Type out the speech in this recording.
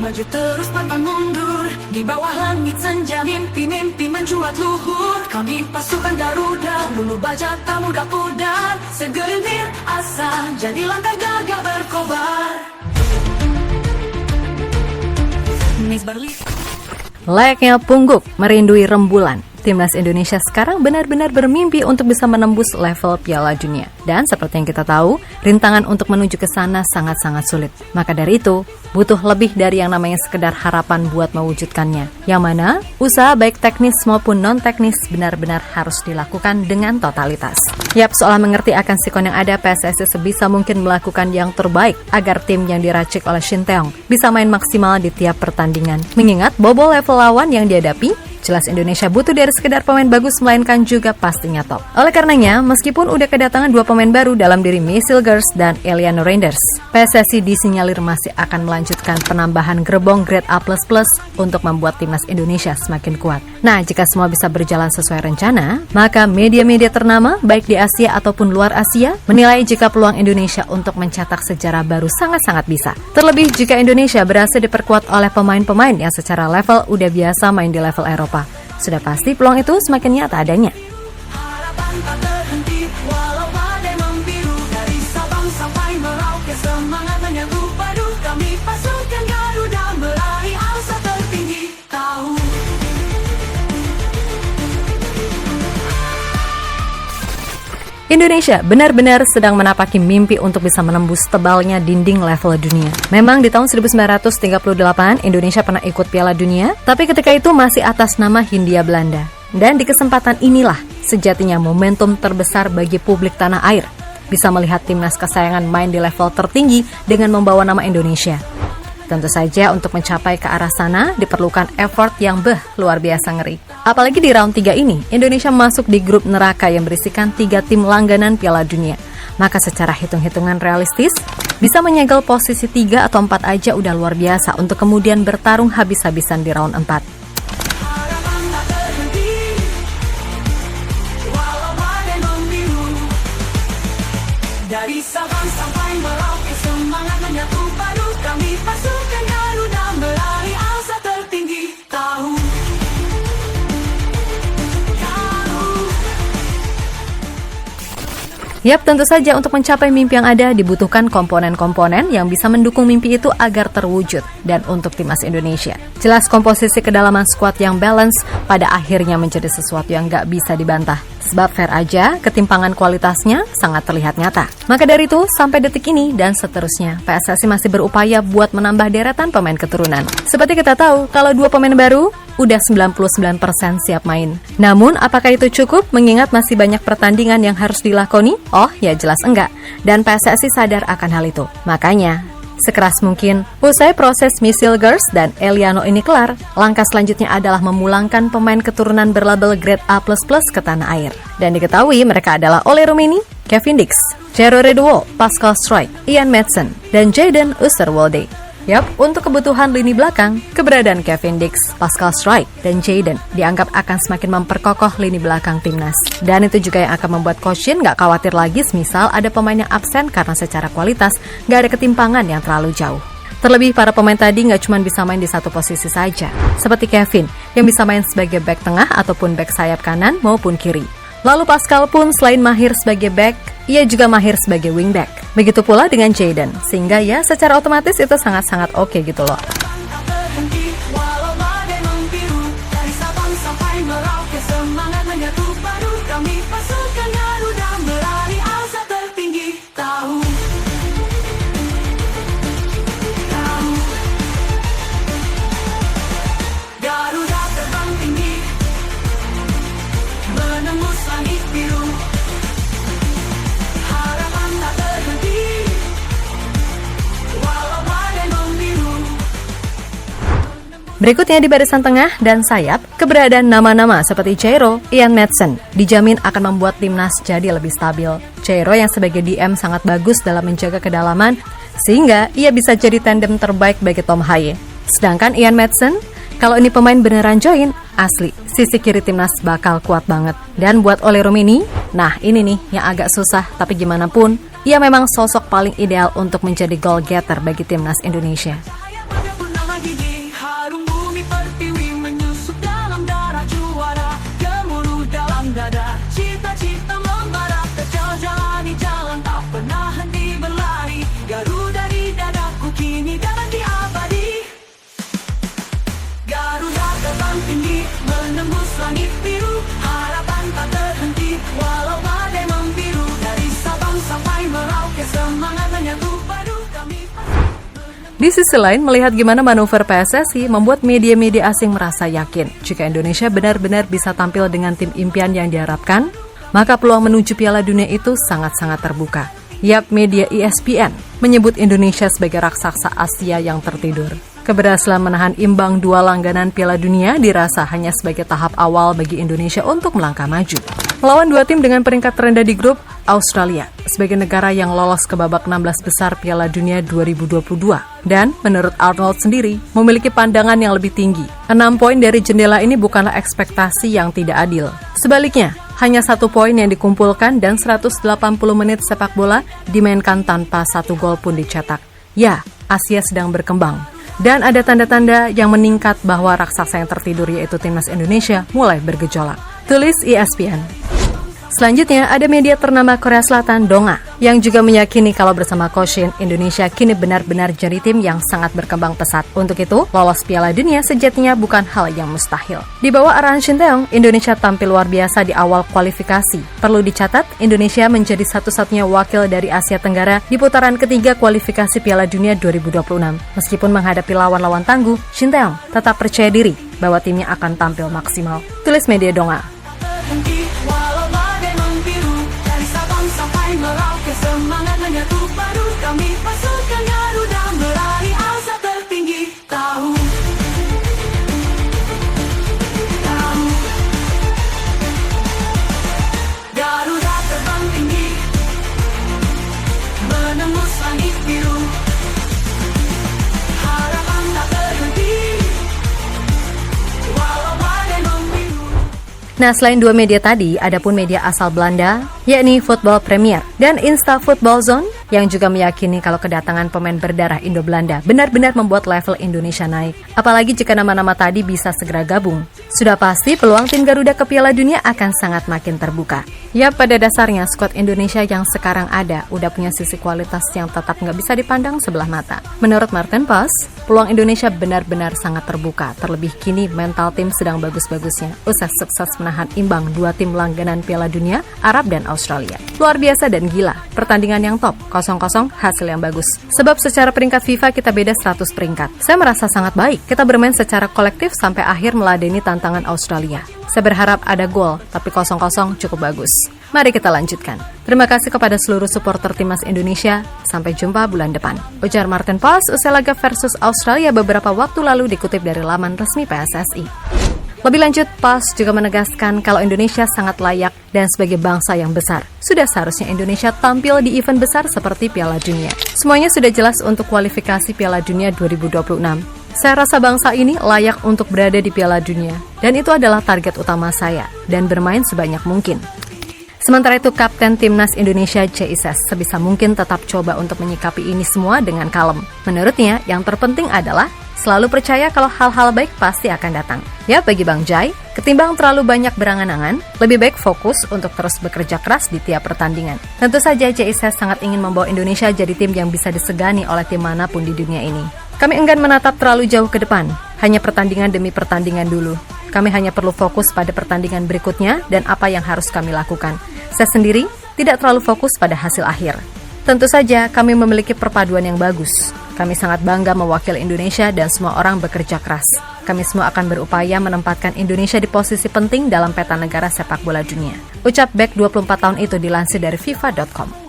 maju terus pantang mundur. Di bawah langit senja mimpi-mimpi mencuat luhur. Kami pasukan Garuda, lulu baja tak mudah pudar. Segelintir asa jadi langkah gagah berkobar. Layaknya pungguk merindui rembulan, Timnas Indonesia sekarang benar-benar bermimpi untuk bisa menembus level Piala Dunia. Dan seperti yang kita tahu, rintangan untuk menuju ke sana sangat-sangat sulit. Maka dari itu, butuh lebih dari yang namanya sekedar harapan buat mewujudkannya. Yang mana, usaha baik teknis maupun non-teknis benar-benar harus dilakukan dengan totalitas. Yap, seolah mengerti akan sikon yang ada, PSSI sebisa mungkin melakukan yang terbaik agar tim yang diracik oleh Shin Tae-yong bisa main maksimal di tiap pertandingan. Mengingat bobol level lawan yang dihadapi, jelas Indonesia butuh dari sekedar pemain bagus, melainkan juga pastinya top. Oleh karenanya, meskipun udah kedatangan 2 pemain baru dalam diri Misil Gers dan Eliano Reinders, PSSI disinyalir masih akan melanjutkan penambahan gerbong grade A++ untuk membuat timnas Indonesia semakin kuat. Nah, jika semua bisa berjalan sesuai rencana, maka media-media ternama, baik di Asia ataupun luar Asia, menilai jika peluang Indonesia untuk mencetak sejarah baru sangat-sangat bisa. Terlebih jika Indonesia berhasil diperkuat oleh pemain-pemain yang secara level udah biasa main di level Eropa. Sudah pasti peluang itu semakin nyata adanya. Harapan tak terhenti walau badai membiru. Dari Sabang sampai Merauke semangat menyambut padu. Kami pasukan Garuda meraih asa tertinggi. Tahu Indonesia benar-benar sedang menapaki mimpi untuk bisa menembus tebalnya dinding level dunia. Memang di tahun 1938 Indonesia pernah ikut Piala Dunia, tapi ketika itu masih atas nama Hindia Belanda. Dan di kesempatan inilah sejatinya momentum terbesar bagi publik tanah air, bisa melihat timnas kesayangan main di level tertinggi dengan membawa nama Indonesia. Tentu saja untuk mencapai ke arah sana diperlukan effort yang luar biasa ngeri. Apalagi di round 3 ini, Indonesia masuk di grup neraka yang berisikan 3 tim langganan Piala Dunia. Maka secara hitung-hitungan realistis, bisa menyegel posisi 3 atau 4 aja udah luar biasa untuk kemudian bertarung habis-habisan di round 4. harapan tak terhenti walau badai membiru. Dari Sabang sampai Merauke semangat menyatu padu. Kami pasukan Garuda meraih asa tertinggi. Tahu Yap, tentu saja untuk mencapai mimpi yang ada dibutuhkan komponen-komponen yang bisa mendukung mimpi itu agar terwujud. Dan untuk timnas Indonesia, jelas komposisi kedalaman skuad yang balance pada akhirnya menjadi sesuatu yang gak bisa dibantah. Sebab fair aja, ketimpangan kualitasnya sangat terlihat nyata. Maka dari itu, sampai detik ini dan seterusnya, PSSI masih berupaya buat menambah deretan pemain keturunan. Seperti kita tahu, kalau 2 pemain baru, udah 99% siap main. Namun, apakah itu cukup mengingat masih banyak pertandingan yang harus dilakoni? Oh, ya jelas enggak. Dan PSSI sadar akan hal itu. Makanya, sekeras mungkin, usai proses Misil Gers dan Eliano ini kelar, langkah selanjutnya adalah memulangkan pemain keturunan berlabel grade A++ ke tanah air. Dan diketahui mereka adalah Ole Rummenigge, Kevin Dix, Jero Reduo, Pascal Struijk, Ian Maatsen, dan Jayden Oosterwolde. Yap, untuk kebutuhan lini belakang, keberadaan Kevin Dix, Pascal Struijk, dan Jayden dianggap akan semakin memperkokoh lini belakang timnas. Dan itu juga yang akan membuat Coach Shin gak khawatir lagi semisal ada pemain yang absen karena secara kualitas gak ada ketimpangan yang terlalu jauh. Terlebih para pemain tadi gak cuma bisa main di satu posisi saja, seperti Kevin yang bisa main sebagai back tengah ataupun back sayap kanan maupun kiri. Lalu Pascal pun selain mahir sebagai back, ia juga mahir sebagai wingback. Begitu pula dengan Jayden, sehingga ya secara otomatis itu sangat-sangat oke gitu loh. tak terhenti walau badai membiru. Dari Sabang sampai Merauke semangat menyatu padu. Kami pasukan Garuda meraih asa tertinggi. Tahu Garuda terbang tinggi menembus langit biru. Harapan tak terhenti walau badai membiru. Berikutnya di barisan tengah dan sayap, keberadaan nama-nama seperti Jero, Ian Maatsen dijamin akan membuat timnas jadi lebih stabil. Jero yang sebagai DM sangat bagus dalam menjaga kedalaman, sehingga ia bisa jadi tandem terbaik bagi Tom Haye. Sedangkan Ian Maatsen, kalau ini pemain beneran join, asli, sisi kiri timnas bakal kuat banget. Dan buat Ole Rummenigge, nah ini nih yang agak susah, tapi gimana pun, ia memang sosok paling ideal untuk menjadi goal getter bagi timnas Indonesia. Saya pada pun nama gigi. Di sisi lain, melihat gimana manuver PSSI membuat media-media asing merasa yakin jika Indonesia benar-benar bisa tampil dengan tim impian yang diharapkan, maka peluang menuju Piala Dunia itu sangat-sangat terbuka. Yap, media ESPN menyebut Indonesia sebagai raksasa Asia yang tertidur. Keberhasilan menahan imbang 2 langganan Piala Dunia dirasa hanya sebagai tahap awal bagi Indonesia untuk melangkah maju. Melawan 2 tim dengan peringkat terendah di grup, Australia sebagai negara yang lolos ke babak 16 besar Piala Dunia 2022. Dan menurut Arnold sendiri, memiliki pandangan yang lebih tinggi. 6 poin dari jendela ini bukanlah ekspektasi yang tidak adil. Sebaliknya, hanya 1 poin yang dikumpulkan dan 180 menit sepak bola dimainkan tanpa 1 gol pun dicetak. Ya, Asia sedang berkembang. Dan ada tanda-tanda yang meningkat bahwa raksasa yang tertidur yaitu timnas Indonesia mulai bergejolak. Tulis ESPN. Selanjutnya, ada media ternama Korea Selatan, Donga, yang juga meyakini kalau bersama Coach Shin, Indonesia kini benar-benar jadi tim yang sangat berkembang pesat. Untuk itu, lolos Piala Dunia sejatinya bukan hal yang mustahil. Di bawah arahan Shin Tae-yong, Indonesia tampil luar biasa di awal kualifikasi. Perlu dicatat, Indonesia menjadi satu-satunya wakil dari Asia Tenggara di putaran ketiga kualifikasi Piala Dunia 2026. Meskipun menghadapi lawan-lawan tangguh, Shin Tae-yong tetap percaya diri bahwa timnya akan tampil maksimal. Tulis media Donga. Sampai merauke semangat menyatu padu, kami pasukan Garuda meraih asa tertinggi. Tahu Garuda terbang tinggi, menembus langit biru, harapan tak terhenti walau badai membiru. Nah, selain 2 media tadi, ada pun media asal Belanda, yakni Football Premier dan Insta Football Zone, yang juga meyakini kalau kedatangan pemain berdarah Indo-Belanda benar-benar membuat level Indonesia naik. Apalagi jika nama-nama tadi bisa segera gabung. Sudah pasti peluang tim Garuda ke Piala Dunia akan sangat makin terbuka. Ya, pada dasarnya skuad Indonesia yang sekarang ada udah punya sisi kualitas yang tetap nggak bisa dipandang sebelah mata. Menurut Martin Paes, peluang Indonesia benar-benar sangat terbuka. Terlebih kini mental tim sedang bagus-bagusnya. Usai sukses menahan imbang 2 tim langganan Piala Dunia, Arab dan Australia. Luar biasa dan gila, pertandingan yang top, 0-0 hasil yang bagus. Sebab secara peringkat FIFA kita beda 100 peringkat. Saya merasa sangat baik, kita bermain secara kolektif sampai akhir meladeni tantangan Australia. Saya berharap ada gol, tapi 0-0 cukup bagus. Mari kita lanjutkan. Terima kasih kepada seluruh supporter timnas Indonesia. Sampai jumpa bulan depan. Ujar Martin Paes usai laga versus Australia beberapa waktu lalu dikutip dari laman resmi PSSI. Lebih lanjut, Paes juga menegaskan kalau Indonesia sangat layak dan sebagai bangsa yang besar. Sudah seharusnya Indonesia tampil di event besar seperti Piala Dunia. Semuanya sudah jelas untuk kualifikasi Piala Dunia 2026. Saya rasa bangsa ini layak untuk berada di Piala Dunia. Dan itu adalah target utama saya, dan bermain sebanyak mungkin. Sementara itu, Kapten Timnas Indonesia J.I.S. sebisa mungkin tetap coba untuk menyikapi ini semua dengan kalem. Menurutnya, yang terpenting adalah selalu percaya kalau hal-hal baik pasti akan datang. Ya, bagi Bang Jai, ketimbang terlalu banyak berangan-angan, lebih baik fokus untuk terus bekerja keras di tiap pertandingan. Tentu saja J.I.S. sangat ingin membawa Indonesia jadi tim yang bisa disegani oleh tim manapun di dunia ini. Kami enggan menatap terlalu jauh ke depan, hanya pertandingan demi pertandingan dulu. Kami hanya perlu fokus pada pertandingan berikutnya dan apa yang harus kami lakukan. Saya sendiri tidak terlalu fokus pada hasil akhir. Tentu saja kami memiliki perpaduan yang bagus. Kami sangat bangga mewakili Indonesia dan semua orang bekerja keras. Kami semua akan berupaya menempatkan Indonesia di posisi penting dalam peta negara sepak bola dunia. Ucap bek 24 tahun itu dilansir dari FIFA.com.